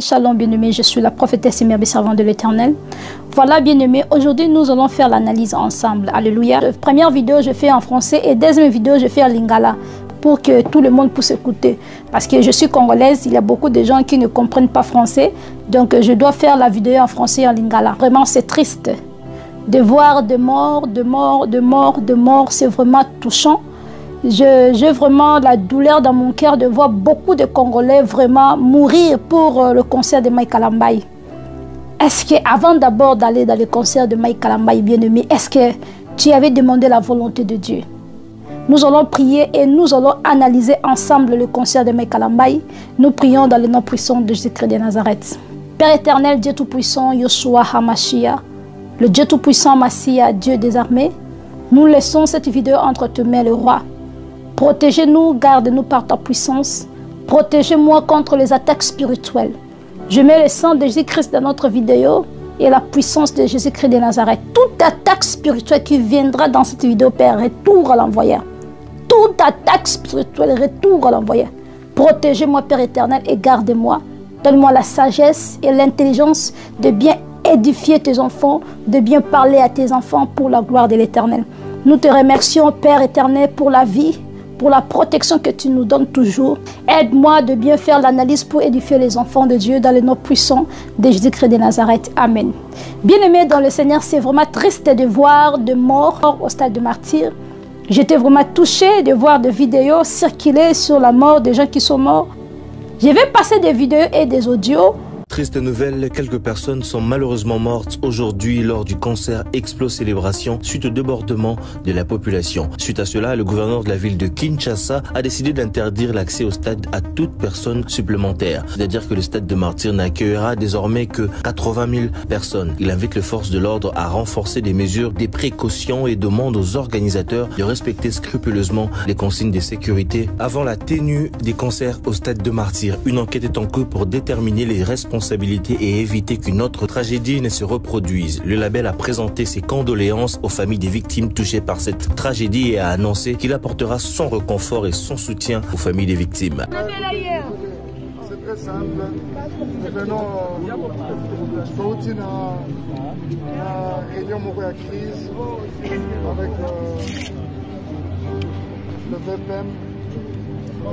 Shalom bien-aimés, je suis la prophétesse Emerbi, servante de l'Éternel. Voilà bien-aimés, aujourd'hui nous allons faire l'analyse ensemble. Alléluia. La première vidéo je fais en français et deuxième vidéo je fais en lingala pour que tout le monde puisse écouter. Parce que je suis congolaise, il y a beaucoup de gens qui ne comprennent pas français. Donc je dois faire la vidéo en français et en lingala. Vraiment c'est triste de voir de morts, c'est vraiment touchant. J'ai vraiment la douleur dans mon cœur de voir beaucoup de Congolais vraiment mourir pour le concert de Mike Kalambayi. Est-ce qu'avant d'abord d'aller dans le concert de Mike Kalambayi, bien-aimé, est-ce que tu avais demandé la volonté de Dieu? Nous allons prier et nous allons analyser ensemble le concert de Mike Kalambayi. Nous prions dans le nom puissant de Jésus-Christ de Nazareth. Père éternel, Dieu tout-puissant, Yoshua HaMashiach, le Dieu tout-puissant Massia, Dieu des armées, nous laissons cette vidéo entre tes mains, le roi. Protégez-nous, garde-nous par ta puissance. Protégez-moi contre les attaques spirituelles. Je mets le sang de Jésus-Christ dans notre vidéo et la puissance de Jésus-Christ de Nazareth. Toute attaque spirituelle qui viendra dans cette vidéo, Père, retour à l'envoyeur. Toute attaque spirituelle, retour à l'envoyeur. Protégez-moi, Père éternel, et gardez-moi. Donne-moi la sagesse et l'intelligence de bien édifier tes enfants, de bien parler à tes enfants pour la gloire de l'Éternel. Nous te remercions, Père éternel, pour la vie, pour la protection que tu nous donnes toujours. Aide-moi de bien faire l'analyse pour édifier les enfants de Dieu dans le nom puissant de Jésus-Christ de Nazareth. Amen. Bien-aimés dans le Seigneur, c'est vraiment triste de voir de morts au stade de martyr. J'étais vraiment touchée de voir des vidéos circuler sur la mort des gens qui sont morts. Je vais passer des vidéos et des audios. Triste nouvelle, quelques personnes sont malheureusement mortes aujourd'hui lors du concert Explo Célébration suite au débordement de la population. Suite à cela, le gouverneur de la ville de Kinshasa a décidé d'interdire l'accès au stade à toute personne supplémentaire. C'est-à-dire que le stade de Martyrs n'accueillera désormais que 80 000 personnes. Il invite les forces de l'ordre à renforcer des mesures, des précautions et demande aux organisateurs de respecter scrupuleusement les consignes de sécurité avant la tenue des concerts au stade de Martyrs. Une enquête est en cours pour déterminer les responsabilités et éviter qu'une autre tragédie ne se reproduise. Le label a présenté ses condoléances aux familles des victimes touchées par cette tragédie et a annoncé qu'il apportera son réconfort et son soutien aux familles des victimes. C'est très simple. Nous venons à réunion à crise avec le VPM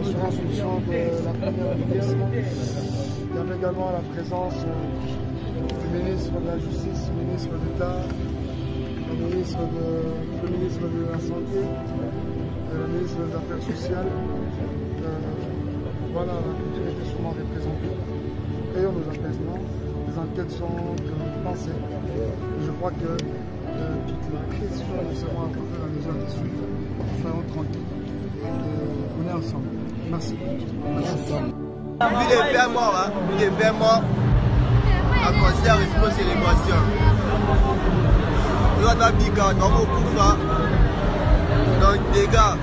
sur instruction de la première ministre. Il y avait également la présence du ministre de la Justice, du ministre d'État, le ministre de la Santé, le ministre des Affaires sociales. Voilà, la culture était souvent représentée. Et on nous apaisement. Les enquêtes sont lancées. Je crois que toutes les questions seront abordées dans les heures qui suivent. Soyons tranquilles. On est ensemble. Merci. Merci. Il est bien mort, hein. Il est bien mort. À concert Explo Célébration. Nous avons dit que dans mon coup, donc les gars,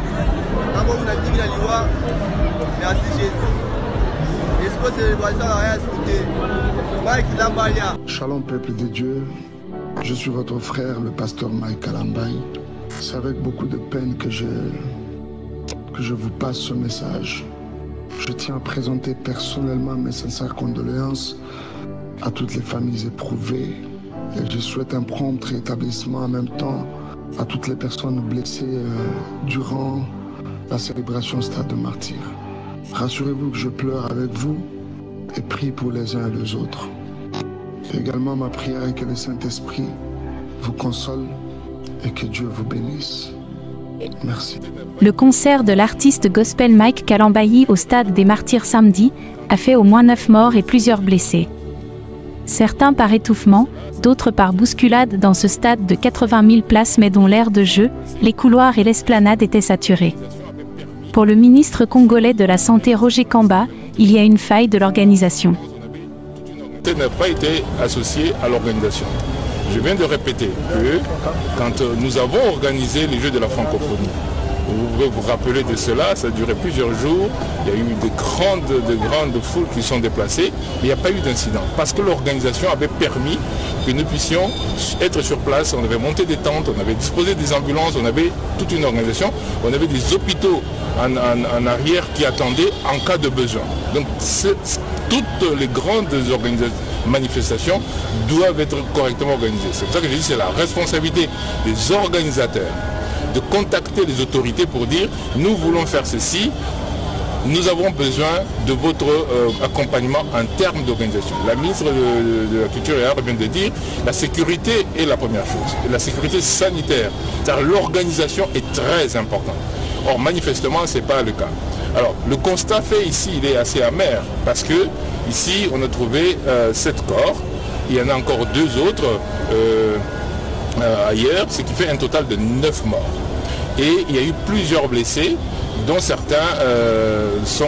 dans mon dit la loi, merci Jésus. Explo Célébration n'a rien écouté. Mike Kalambayi. Shalom peuple de Dieu, je suis votre frère le pasteur Mike Kalambayi. C'est avec beaucoup de peine que je vous passe ce message. Je tiens à présenter personnellement mes sincères condoléances à toutes les familles éprouvées et je souhaite un prompt rétablissement en même temps à toutes les personnes blessées durant la célébration Stade de Martyrs. Rassurez-vous que je pleure avec vous et prie pour les uns et les autres. Et également ma prière est que le Saint-Esprit vous console et que Dieu vous bénisse. Merci. Le concert de l'artiste gospel Mike Kalambayi au stade des Martyrs samedi a fait au moins 9 morts et plusieurs blessés. Certains par étouffement, d'autres par bousculade dans ce stade de 80 000 places mais dont l'aire de jeu, les couloirs et l'esplanade étaient saturés. Pour le ministre congolais de la Santé Roger Kamba, il y a une faille de l'organisation. Il n'a pas été associé à l'organisation. Je viens de répéter que quand nous avons organisé les Jeux de la francophonie, Vous pouvez vous rappeler de cela, ça a duré plusieurs jours. Il y a eu de grandes foules qui sont déplacées. Il n'y a pas eu d'incident parce que l'organisation avait permis que nous puissions être sur place. On avait monté des tentes, on avait disposé des ambulances, on avait toute une organisation. On avait des hôpitaux en arrière qui attendaient en cas de besoin. Donc toutes les grandes manifestations doivent être correctement organisées. C'est pour ça que je dis que c'est la responsabilité des organisateurs de contacter les autorités pour dire nous voulons faire ceci, nous avons besoin de votre accompagnement en termes d'organisation. La ministre de la Culture et Arts vient de dire la sécurité est la première chose, et la sécurité sanitaire, c'est-à-dire l'organisation est très importante. Or manifestement ce n'est pas le cas. Alors le constat fait ici il est assez amer parce que ici on a trouvé 7 corps, il y en a encore 2 autres ailleurs, ce qui fait un total de 9 morts. Et il y a eu plusieurs blessés, dont certains sont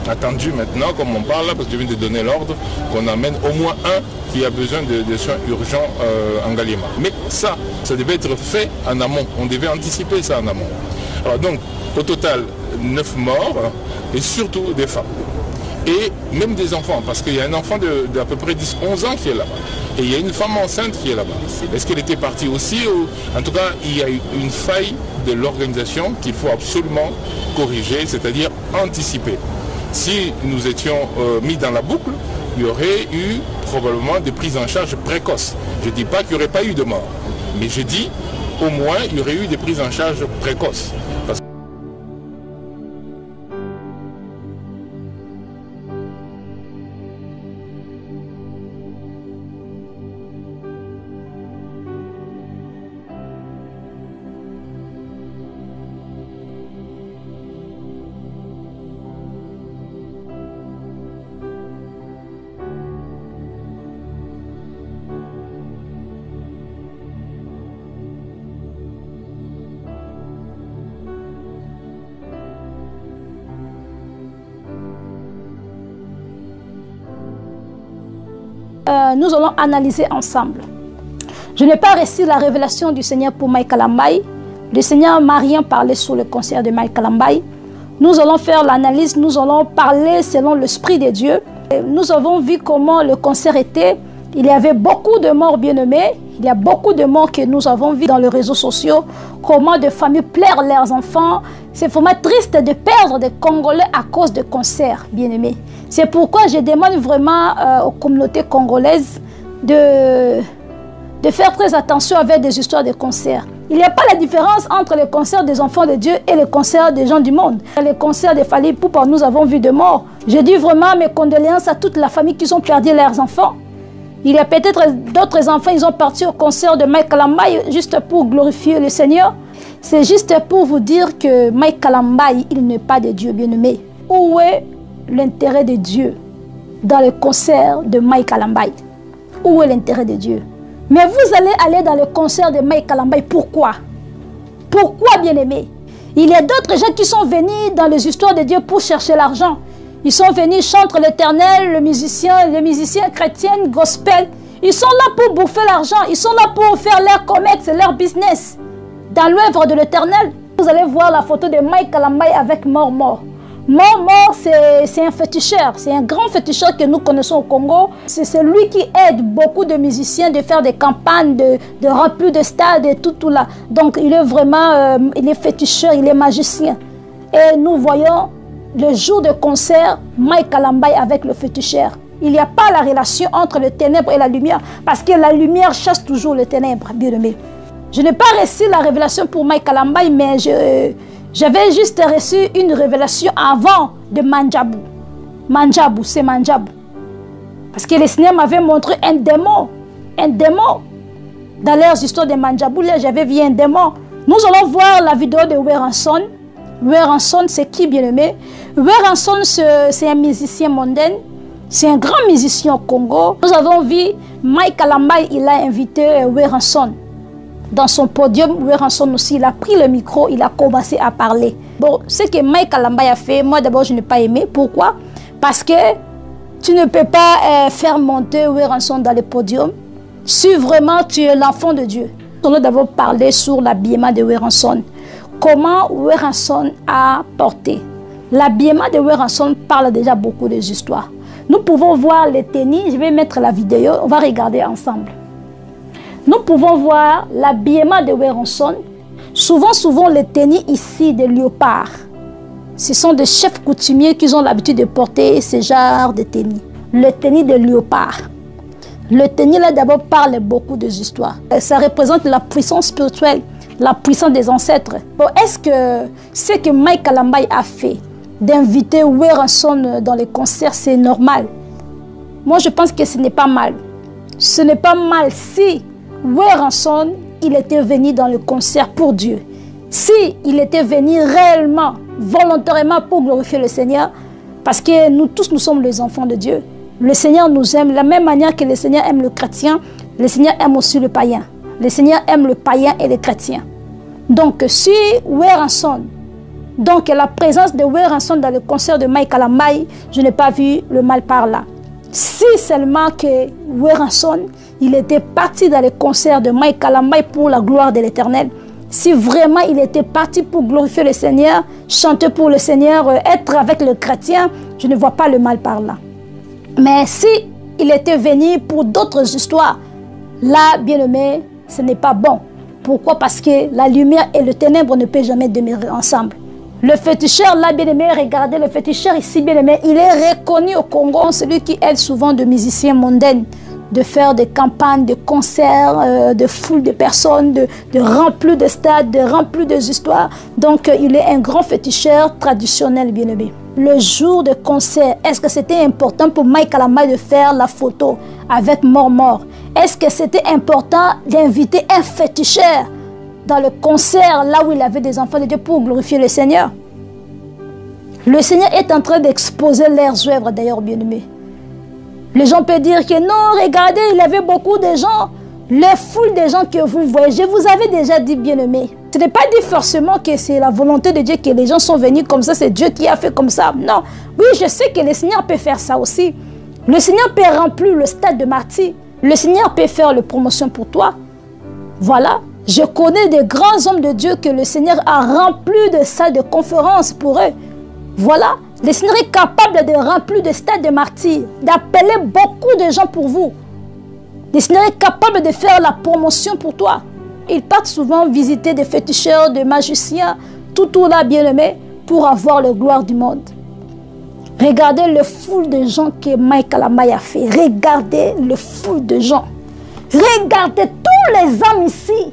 attendus maintenant, comme on parle là, parce que je viens de donner l'ordre qu'on amène au moins un qui a besoin de soins urgents en Ngaliema. Mais ça devait être fait en amont, on devait anticiper ça en amont. Alors donc, au total, 9 morts, et surtout des femmes. Et même des enfants, parce qu'il y a un enfant d'à peu près 10-11 ans qui est là-bas. Et il y a une femme enceinte qui est là-bas. Est-ce qu'elle était partie aussi ou... En tout cas, il y a une faille de l'organisation qu'il faut absolument corriger, c'est-à-dire anticiper. Si nous étions mis dans la boucle, il y aurait eu probablement des prises en charge précoces. Je ne dis pas qu'il n'y aurait pas eu de mort, mais je dis au moins il y aurait eu des prises en charge précoces. Nous allons analyser ensemble. Je n'ai pas reçu la révélation du Seigneur pour Mike Kalambayi. Le Seigneur m'a rien parlé sur le concert de Mike Kalambayi. Nous allons faire l'analyse, nous allons parler selon l'Esprit de Dieu. Nous avons vu comment le concert était. Il y avait beaucoup de morts bien-aimés. Il y a beaucoup de morts que nous avons vu dans les réseaux sociaux. Comment des familles pleurent leurs enfants. C'est vraiment triste de perdre des Congolais à cause de concerts bien-aimés. C'est pourquoi je demande vraiment aux communautés congolaises de faire très attention avec des histoires de concerts. Il n'y a pas la différence entre les concerts des enfants de Dieu et les concerts des gens du monde. Les concerts des Fally Ipupa, nous avons vu de morts. Je dis vraiment mes condoléances à toute la famille qui ont perdu leurs enfants. Il y a peut-être d'autres enfants, ils ont parti au concert de Mike Kalambayi juste pour glorifier le Seigneur. C'est juste pour vous dire que Mike Kalambayi, il n'est pas de Dieu bien-aimé. Où est l'intérêt de Dieu dans le concert de Mike Kalambayi? Où est l'intérêt de Dieu? Mais vous allez aller dans le concert de Mike Kalambayi. Pourquoi? Pourquoi, bien-aimé? Il y a d'autres gens qui sont venus dans les histoires de Dieu pour chercher l'argent. Ils sont venus chanter l'Éternel, les musiciens chrétiens, gospel. Ils sont là pour bouffer l'argent. Ils sont là pour faire leur commerce, leur business. Dans l'œuvre de l'Éternel, vous allez voir la photo de Mike Kalambayi avec Mort. Mort, c'est un féticheur. C'est un grand féticheur que nous connaissons au Congo. C'est celui qui aide beaucoup de musiciens de faire des campagnes, de remplir des stades et tout là. Donc il est vraiment, il est féticheur, il est magicien. Et nous voyons le jour de concert, Mike Kalambayi avec le féticheur. Il n'y a pas la relation entre les ténèbres et la lumière, parce que la lumière chasse toujours les ténèbres, bien aimé. Je n'ai pas reçu la révélation pour Mike Kalambayi, mais j'avais juste reçu une révélation avant de Manjabou. Manjabou, c'est Manjabou. Parce que le Seigneur m'avait montré un démon. Un démon. Dans leurs histoires de Manjabou, là, j'avais vu un démon. Nous allons voir la vidéo de Weranson. Weranson, c'est qui, bien-aimé? Weranson, c'est un musicien mondain. C'est un grand musicien au Congo. Nous avons vu Mike Kalambayi, il a invité Weranson. Dans son podium, Weranson aussi, il a pris le micro, il a commencé à parler. Bon, ce que Mike Kalambayi a fait, moi d'abord, je n'ai pas aimé. Pourquoi? Parce que tu ne peux pas faire monter Weranson dans le podium si vraiment tu es l'enfant de Dieu. On a d'abord parlé sur l'habillement de Weranson. comment Werenson a porté. L'habillement de Werenson parle déjà beaucoup des histoires. Nous pouvons voir les tennis, je vais mettre la vidéo, on va regarder ensemble. Nous pouvons voir l'habillement de Werenson. Souvent les tennis ici de léopard. Ce sont des chefs coutumiers qui ont l'habitude de porter ce genre de tennis. Le tennis de léopard. Le tennis là d'abord parle beaucoup des histoires. Ça représente la puissance spirituelle, la puissance des ancêtres. Bon, est-ce que ce que Mike Kalambay a fait, d'inviter Werenson dans les concerts, c'est normal? Moi, je pense que ce n'est pas mal. Ce n'est pas mal si Werenson, il était venu dans le concert pour Dieu. Si il était venu réellement, volontairement pour glorifier le Seigneur, parce que nous tous, nous sommes les enfants de Dieu. Le Seigneur nous aime de la même manière que le Seigneur aime le chrétien, le Seigneur aime aussi le païen. Le Seigneur aime le païen et le chrétien. Donc, si Werenson, donc la présence de Werenson dans le concert de Mike Kalambay, je n'ai pas vu le mal par là. Si seulement que Werenson, il était parti dans le concert de Mike Kalambay pour la gloire de l'Éternel, si vraiment il était parti pour glorifier le Seigneur, chanter pour le Seigneur, être avec le chrétien, je ne vois pas le mal par là. Mais si il était venu pour d'autres histoires, là, bien aimé, ce n'est pas bon. Pourquoi? Parce que la lumière et le ténèbre ne peuvent jamais demeurer ensemble. Le féticheur, là, bien aimé, regardez, le féticheur ici, bien aimé, il est reconnu au Congo, celui qui aide souvent de musiciens mondains, de faire des campagnes, de concerts, de foules de personnes, de remplir des stades, de remplir des histoires. Donc, il est un grand féticheur traditionnel, bien aimé. Le jour de concert, est-ce que c'était important pour Mike Kalambay de faire la photo avec Mort? Est-ce que c'était important d'inviter un féticheur dans le concert, là où il avait des enfants de Dieu pour glorifier le Seigneur? Le Seigneur est en train d'exposer leurs œuvres, d'ailleurs, bien-aimés. Les gens peuvent dire que non, regardez, il y avait beaucoup de gens, les foules de gens que vous voyez. Je vous avais déjà dit, bien-aimés. Ce n'est pas dit forcément que c'est la volonté de Dieu que les gens sont venus comme ça, c'est Dieu qui a fait comme ça. Non, oui, je sais que le Seigneur peut faire ça aussi. Le Seigneur peut remplir le stade de martyrs. Le Seigneur peut faire la promotion pour toi. Voilà, je connais des grands hommes de Dieu que le Seigneur a rempli de salles de conférence pour eux. Voilà, le Seigneur est capable de remplir des stades de martyrs, d'appeler beaucoup de gens pour vous. Le Seigneur est capable de faire la promotion pour toi. Ils partent souvent visiter des féticheurs, des magiciens, tout là bien aimé, pour avoir la gloire du monde. Regardez le foule de gens que Mike Kalambay a fait. Regardez le foule de gens. Regardez tous les hommes ici.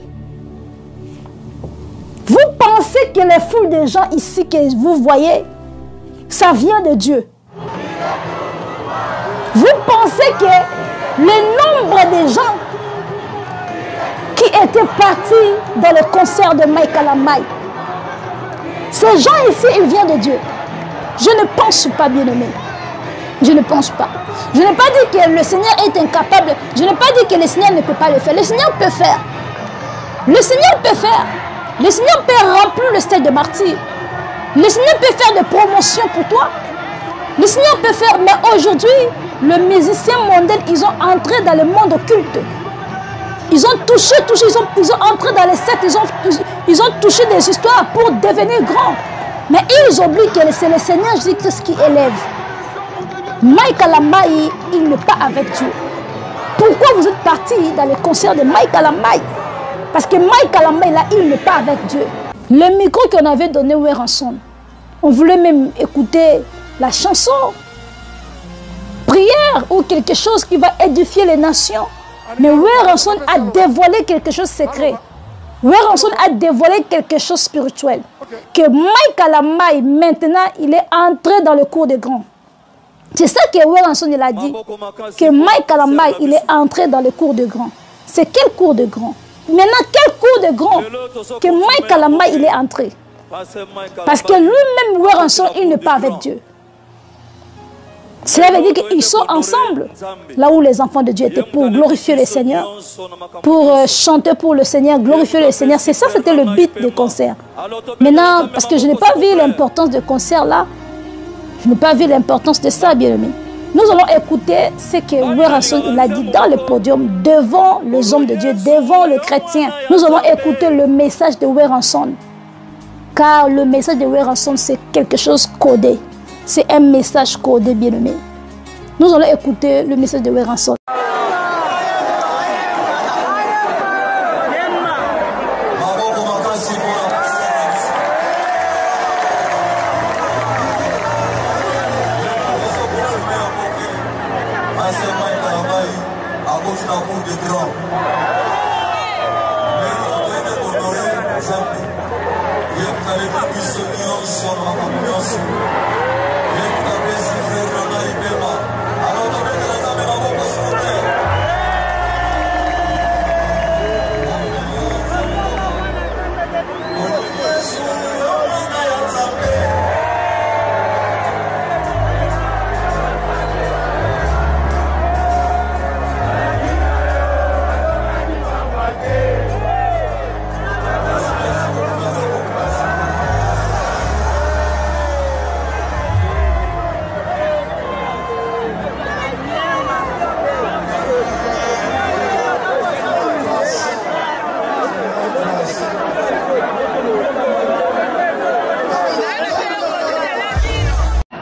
Vous pensez que les foules de gens ici que vous voyez, ça vient de Dieu? Vous pensez que le nombre de gens qui étaient partis dans le concert de Mike Kalambay, ces gens ici, ils viennent de Dieu. Je ne pense pas, bien-aimé. Je ne pense pas. Je n'ai pas dit que le Seigneur est incapable. Je n'ai pas dit que le Seigneur ne peut pas le faire. Le Seigneur peut faire. Le Seigneur peut faire. Le Seigneur peut remplir le stade de martyrs. Le Seigneur peut faire des promotions pour toi. Le Seigneur peut faire. Mais aujourd'hui, les musiciens mondains, ils ont entré dans le monde occulte. Ils ont touché, ils ont entré dans les sectes, ils ont touché des histoires pour devenir grands. Mais ils oublient que c'est le Seigneur Jésus-Christ qui élève. Mike Kalambay, il n'est pas avec Dieu. Pourquoi vous êtes parti dans le concert de Mike Kalambay? Parce que Mike Kalambay, là, il n'est pas avec Dieu. Le micro qu'on avait donné à Werenson, on voulait même écouter la chanson, prière ou quelque chose qui va édifier les nations. Mais Werenson a dévoilé quelque chose de secret. Werenson a dévoilé quelque chose de spirituel. Que Mike Kalambay, maintenant, il est entré dans le cours des grands. C'est ça que Werenson il a dit. Que Mike Kalambay, il est entré dans le cours des grands. C'est quel cours de grands? Maintenant, quel cours de grands que Mike Kalambay, il est entré? Parce que lui-même, Werenson, il n'est pas avec Dieu. Cela veut dire qu'ils sont ensemble, là où les enfants de Dieu étaient pour glorifier le Seigneur, pour chanter pour le Seigneur, glorifier le Seigneur. C'est ça, c'était le but du concert. Maintenant, parce que je n'ai pas vu l'importance du concert là, je n'ai pas vu l'importance de ça, bien aimé. Nous allons écouter ce que Werenson il a dit dans le podium, devant les hommes de Dieu, devant les chrétiens. Nous allons écouter le message de Werenson. Car le message de Weranson, c'est quelque chose codé. C'est un message codé, bien-aimé. Nous allons écouter le message de Weranson.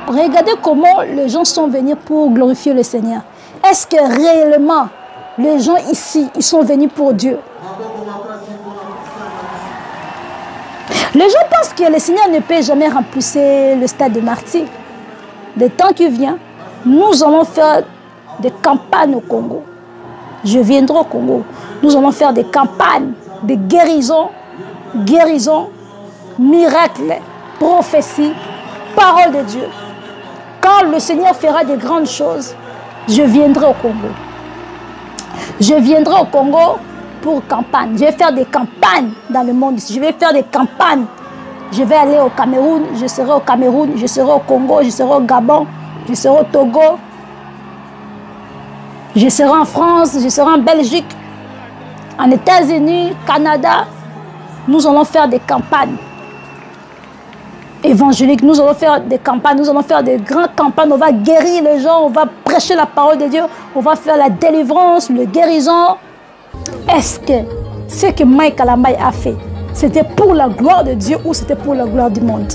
Regardez comment les gens sont venus pour glorifier le Seigneur. Est-ce que réellement, les gens ici, ils sont venus pour Dieu? Les gens pensent que le Seigneur ne peut jamais remplir le stade de martyrs. Le temps qui vient, nous allons faire des campagnes au Congo. Je viendrai au Congo. Nous allons faire des campagnes de guérison, miracles, prophéties, parole de Dieu. Quand le Seigneur fera de grandes choses, je viendrai au Congo. Je viendrai au Congo pour campagne. Je vais faire des campagnes dans le monde ici. Je vais faire des campagnes. Je vais aller au Cameroun. Je serai au Cameroun. Je serai au Congo. Je serai au Gabon. Je serai au Togo. Je serai en France. Je serai en Belgique. En États-Unis, Canada. Nous allons faire des campagnes évangéliques, nous allons faire des campagnes, nous allons faire des grandes campagnes, on va guérir les gens, on va prêcher la parole de Dieu, on va faire la délivrance, le guérison. Est-ce que ce que Mike Kalambayi a fait, c'était pour la gloire de Dieu ou c'était pour la gloire du monde?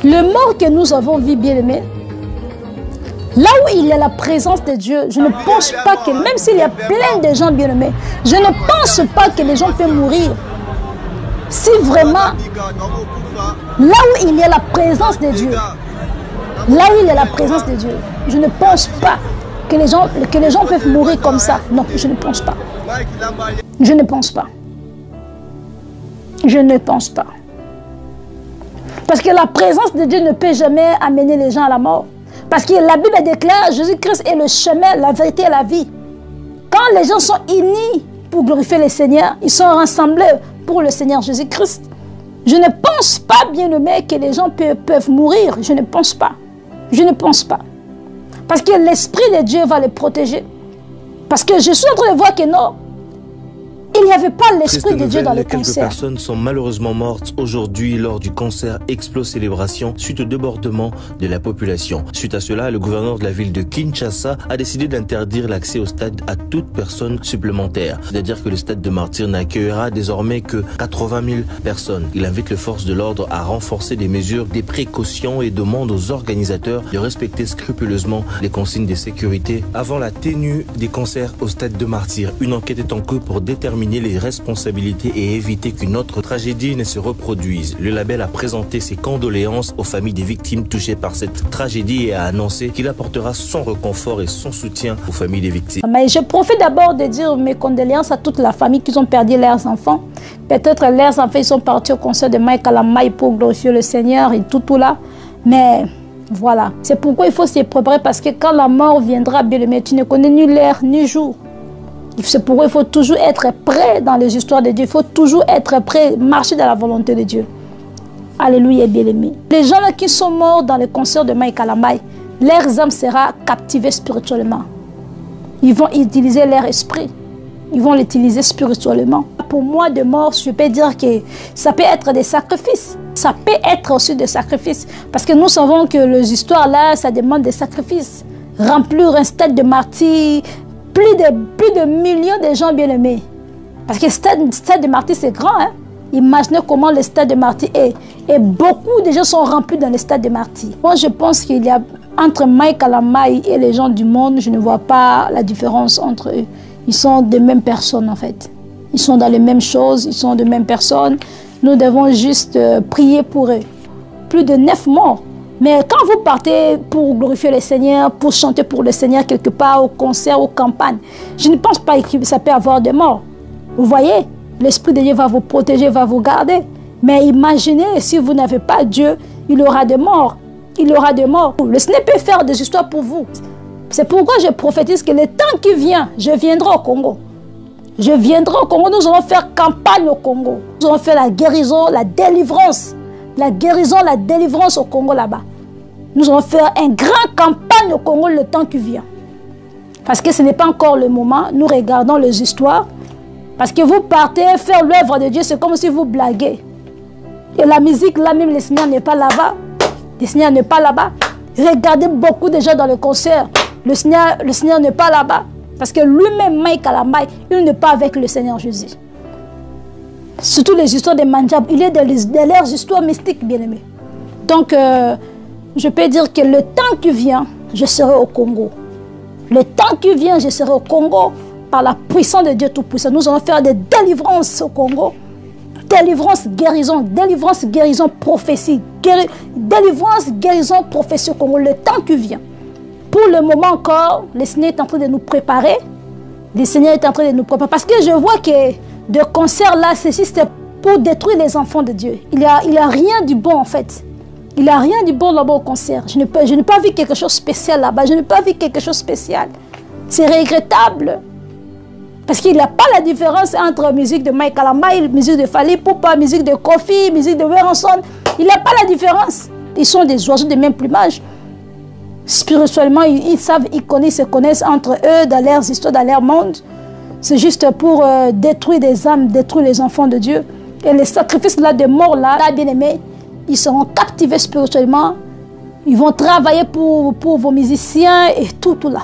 Le mort que nous avons vu, bien-aimé, là où il y a la présence de Dieu, je ne pense pas que, même s'il y a plein de gens bien-aimés, je ne pense pas que les gens peuvent mourir. Si vraiment, là où il y a la présence de Dieu, là où il y a la présence de Dieu, je ne pense pas que les gens peuvent mourir comme ça. Non, je ne pense pas. Je ne pense pas. Je ne pense pas. Parce que la présence de Dieu ne peut jamais amener les gens à la mort. Parce que la Bible déclare, Jésus-Christ est le chemin, la vérité et la vie. Quand les gens sont unis pour glorifier le Seigneur, ils sont rassemblés pour le Seigneur Jésus-Christ. Je ne pense pas, bien-aimé, que les gens peuvent mourir. Je ne pense pas. Je ne pense pas. Parce que l'Esprit de Dieu va les protéger. Parce que je suis en train de voir que non, il n'y avait pas l'Esprit de Dieu dans le concert. Quelques personnes sont malheureusement mortes aujourd'hui lors du concert Explo Célébration suite au débordement de la population. Suite à cela, le gouverneur de la ville de Kinshasa a décidé d'interdire l'accès au stade à toute personne supplémentaire. C'est-à-dire que le stade de Martyrs n'accueillera désormais que 80 000 personnes. Il invite les forces de l'ordre à renforcer les mesures des précautions et demande aux organisateurs de respecter scrupuleusement les consignes de sécurité avant la tenue des concerts au stade de Martyrs. Une enquête est en cours pour déterminer les responsabilités et éviter qu'une autre tragédie ne se reproduise. Le label a présenté ses condoléances aux familles des victimes touchées par cette tragédie et a annoncé qu'il apportera son réconfort et son soutien aux familles des victimes. Mais je profite d'abord de dire mes condoléances à toute la famille qui ont perdu leurs enfants. Peut-être leurs enfants ils sont partis au concert de Mike Kalambayi pour glorifier le Seigneur et tout là. Mais voilà, c'est pourquoi il faut s'y préparer parce que quand la mort viendra, bien aimé, tu ne connais ni l'heure ni jour. C'est pourquoi il faut toujours être prêt dans les histoires de Dieu. Il faut toujours être prêt, marcher dans la volonté de Dieu. Alléluia, bien-aimé. Les gens là qui sont morts dans le concert de Mike Kalambayi, leurs âmes seront captivées spirituellement. Ils vont utiliser leur esprit. Ils vont l'utiliser spirituellement. Pour moi, de mort, je peux dire que ça peut être des sacrifices. Ça peut être aussi des sacrifices. Parce que nous savons que les histoires là, ça demande des sacrifices. remplir un stade de martyrs, plus de millions de gens bien-aimés. Parce que le stade de martyrs, c'est grand. Hein? Imaginez comment le stade de martyrs est. Et beaucoup de gens sont remplis dans le stade de martyrs. Moi, je pense qu'il y a entre Mike Kalambayi et les gens du monde, je ne vois pas la différence entre eux. Ils sont des mêmes personnes, en fait. Ils sont dans les mêmes choses, ils sont des mêmes personnes. Nous devons juste prier pour eux. Plus de 9 morts. Mais quand vous partez pour glorifier le Seigneur, pour chanter pour le Seigneur quelque part, au concert, aux campagnes, je ne pense pas que ça peut avoir des morts. Vous voyez, l'Esprit de Dieu va vous protéger, va vous garder. Mais imaginez, si vous n'avez pas Dieu, il y aura des morts. Il y aura des morts. Le Seigneur peut faire des histoires pour vous. C'est pourquoi je prophétise que le temps qui vient, je viendrai au Congo. Je viendrai au Congo, nous allons faire campagne au Congo. Nous allons faire la guérison, la délivrance. La guérison, la délivrance au Congo là-bas. Nous allons faire une grande campagne au Congo le temps qui vient. Parce que ce n'est pas encore le moment. Nous regardons les histoires. Parce que vous partez faire l'œuvre de Dieu, c'est comme si vous blaguez. Et la musique, là même, le Seigneur n'est pas là-bas. Le Seigneur n'est pas là-bas. Regardez beaucoup de gens dans le concert. Le Seigneur n'est pas là-bas. Parce que lui-même, Mike Kalambayi, il n'est pas avec le Seigneur Jésus. Surtout les histoires des Mandjab, il est de leurs histoires mystiques, bien-aimés. Donc, je peux dire que le temps qui vient, je serai au Congo. Le temps qui vient, je serai au Congo par la puissance de Dieu Tout-Puissant. Nous allons faire des délivrances au Congo. Délivrance, guérison, prophétie. Délivrance, guérison, prophétie au Congo. Le temps qui vient. Pour le moment encore, le Seigneur est en train de nous préparer. Le Seigneur est en train de nous préparer. Parce que je vois que de concert là, c'est juste pour détruire les enfants de Dieu. Il n'y a rien du bon en fait. Il n'y a rien du bon là-bas au concert. Je n'ai pas vu quelque chose de spécial là-bas. Je n'ai pas vu quelque chose de spécial. C'est regrettable. Parce qu'il n'y a pas la différence entre la musique de Mike Kalambayi, la musique de Fally Ipupa, la musique de Kofi, la musique de Werenson. Il n'y a pas la différence. Ils sont des oiseaux de même plumage. Spirituellement, ils savent, ils se connaissent entre eux, dans leurs histoires, dans leur monde. C'est juste pour détruire des âmes, détruire les enfants de Dieu. Et les sacrifices là, de mort là, bien aimés, ils seront captivés spirituellement. Ils vont travailler pour vos musiciens et tout là.